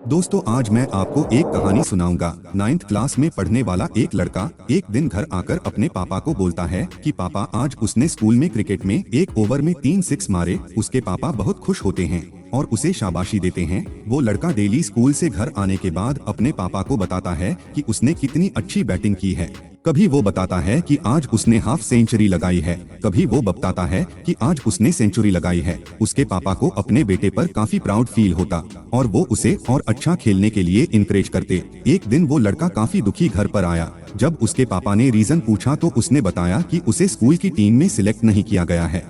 दोस्तों आज मैं आपको एक कहानी सुनाऊंगा। 9th क्लास में पढ़ने वाला एक लड़का एक दिन घर आकर अपने पापा को बोलता है कि पापा आज उसने स्कूल में क्रिकेट में एक ओवर में 3 सिक्स मारे। उसके पापा बहुत खुश होते हैं और उसे शाबाशी देते हैं। वो लड़का डेली स्कूल से घर आने के बाद अपने पापा को बताता है कि उसने कितनी अच्छी बैटिंग की है। कभी वो बताता है कि आज उसने हाफ सेंचुरी लगाई है, कभी वो बताता है कि आज उसने सेंचुरी लगाई है। उसके पापा को अपने बेटे पर काफी प्राउड फील होता और वो उसे और अच्छा खेलने के लिए इनकरेज करते। एक दिन वो लड़का काफी दुखी घर पर आया। जब उसके पापा ने रीजन पूछा तो उसने बताया कि उसे स्कूल की टीम में सिलेक्ट नहीं किया गया है।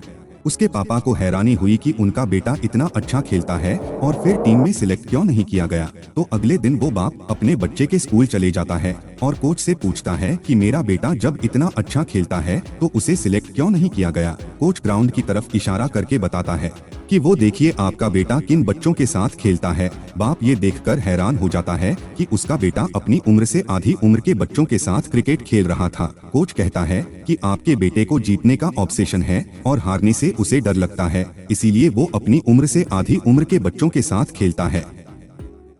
उसके पापा को हैरानी हुई कि उनका बेटा इतना अच्छा खेलता है और फिर टीम में सिलेक्ट क्यों नहीं किया गया। तो अगले दिन वो बाप अपने बच्चे के स्कूल चले जाता है और कोच से पूछता है कि मेरा बेटा जब इतना अच्छा खेलता है तो उसे सिलेक्ट क्यों नहीं किया गया। कोच ग्राउंड की तरफ इशारा करके बताता है कि वो देखिए आपका बेटा किन बच्चों के साथ खेलता है। बाप ये देखकर हैरान हो जाता है कि उसका बेटा अपनी उम्र से आधी उम्र के बच्चों के साथ क्रिकेट खेल रहा था। कोच कहता है कि आपके बेटे को जीतने का ऑब्सेशन है और हारने से उसे डर लगता है, इसीलिए वो अपनी उम्र से आधी उम्र के बच्चों के साथ खेलता है।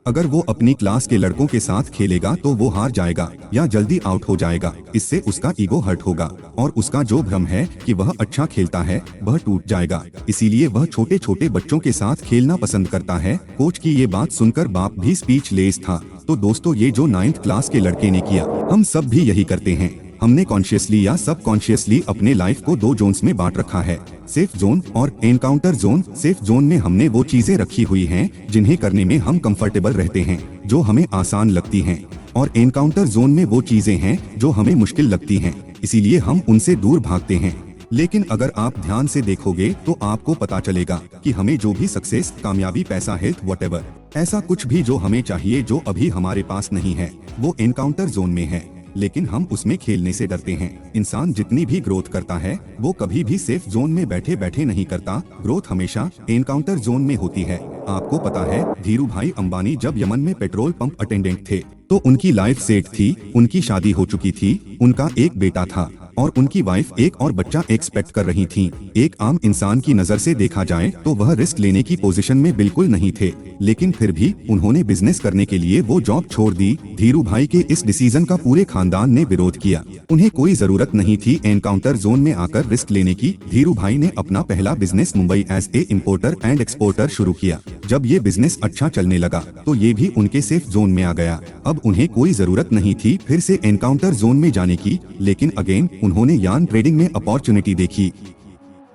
अगर वो अपनी क्लास के लड़कों के साथ खेलेगा तो वो हार जाएगा या जल्दी आउट हो जाएगा। इससे उसका ईगो हर्ट होगा और उसका जो भ्रम है कि वह अच्छा खेलता है वह टूट जाएगा। इसीलिए वह छोटे छोटे बच्चों के साथ खेलना पसंद करता है। कोच की ये बात सुनकर बाप भी स्पीचलेस था। तो दोस्तों ये जो 9th क्लास के लड़के ने किया, हम सब भी यही करते हैं। हमने कॉन्शियसली या सबकॉन्शियसली अपने लाइफ को 2 जोन्स में बांट रखा है, सेफ जोन और एनकाउंटर जोन। सेफ जोन में हमने वो चीजें रखी हुई हैं जिन्हें करने में हम कंफर्टेबल रहते हैं, जो हमें आसान लगती हैं, और एनकाउंटर जोन में वो चीजें हैं जो हमें मुश्किल लगती हैं, इसीलिए हम उनसे दूर भागते हैं। लेकिन अगर आप ध्यान से देखोगे तो आपको पता चलेगा कि हमें जो भी सक्सेस, कामयाबी, पैसा, हेल्थ, व्हाटएवर, ऐसा कुछ भी जो हमें चाहिए जो अभी हमारे पास नहीं है, वो एनकाउंटर जोन में है, लेकिन हम उसमें खेलने से डरते हैं। इंसान जितनी भी ग्रोथ करता है वो कभी भी सेफ जोन में बैठे बैठे नहीं करता। ग्रोथ हमेशा एनकाउंटर जोन में होती है। आपको पता है धीरू भाई अंबानी जब यमन में पेट्रोल पंप अटेंडेंट थे तो उनकी लाइफ सेट थी, उनकी शादी हो चुकी थी, उनका एक बेटा था और उनकी वाइफ एक और बच्चा एक्सपेक्ट कर रही थी। एक आम इंसान की नजर से देखा जाए तो वह रिस्क लेने की पोजीशन में बिल्कुल नहीं थे, लेकिन फिर भी उन्होंने बिजनेस करने के लिए वो जॉब छोड़ दी। धीरू भाई के इस डिसीजन का पूरे खानदान ने विरोध किया। उन्हें कोई जरूरत नहीं थी एनकाउंटर जोन में आकर रिस्क लेने की। धीरू भाई ने अपना पहला business Mumbai as a importer and exporter शुरू किया। जब ये बिजनेस अच्छा चलने लगा तो ये भी उनके सेफ जोन में आ गया। अब उन्हें कोई जरूरत नहीं थी फिर से एनकाउंटर जोन में जाने की, लेकिन अगेन उन्होंने यार्न ट्रेडिंग में अपॉर्चुनिटी देखी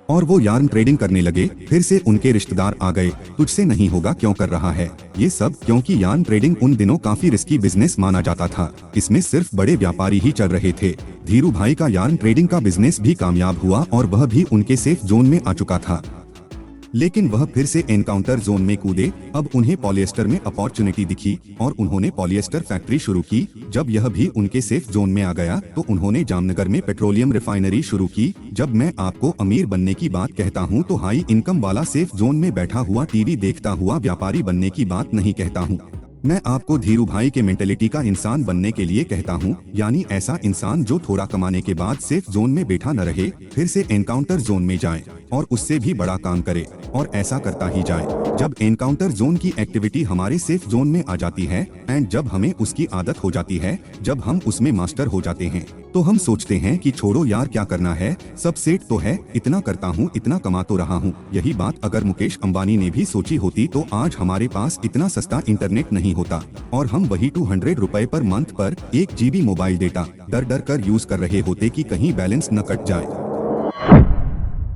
और वो यार्न ट्रेडिंग करने लगे। फिर से उनके रिश्तेदार आ गए, तुझसे नहीं होगा, क्यों कर रहा है ये सब, क्योंकि यार्न ट्रेडिंग उन दिनों काफी रिस्की बिजनेस माना जाता था। इसमें सिर्फ बड़े व्यापारी ही चल रहे थे। धीरू भाई का यार्न ट्रेडिंग का बिजनेस भी कामयाब हुआ और वह भी उनके सेफ जोन में आ चुका था, लेकिन वह फिर से एनकाउंटर जोन में कूदे। अब उन्हें पॉलिएस्टर में अपॉर्चुनिटी दिखी और उन्होंने पॉलिएस्टर फैक्ट्री शुरू की। जब यह भी उनके सेफ जोन में आ गया तो उन्होंने जामनगर में पेट्रोलियम रिफाइनरी शुरू की। जब मैं आपको अमीर बनने की बात कहता हूँ तो हाई इनकम वाला सेफ जोन में बैठा हुआ टीवी देखता हुआ व्यापारी बनने की बात नहीं कहता हूँ। मैं आपको धीरू भाई के मेंटेलिटी का इंसान बनने के लिए कहता हूँ, यानी ऐसा इंसान जो थोड़ा कमाने के बाद सेफ जोन में बैठा न रहे, फिर से एनकाउंटर जोन में जाए और उससे भी बड़ा काम करे और ऐसा करता ही जाए। जब एनकाउंटर जोन की एक्टिविटी हमारे सेफ जोन में आ जाती है एंड जब हमें उसकी आदत हो जाती है, जब हम उसमें मास्टर हो जाते हैं, तो हम सोचते हैं कि छोड़ो यार क्या करना है, सब सेट तो है, इतना करता हूँ, इतना कमा तो रहा हूँ। यही बात अगर मुकेश अंबानी ने भी सोची होती तो आज हमारे पास इतना सस्ता इंटरनेट नहीं होता और हम वही 200 रुपए पर मंथ पर 1 GB मोबाइल डेटा डर डर कर यूज कर रहे होते कि कहीं बैलेंस न कट जाए।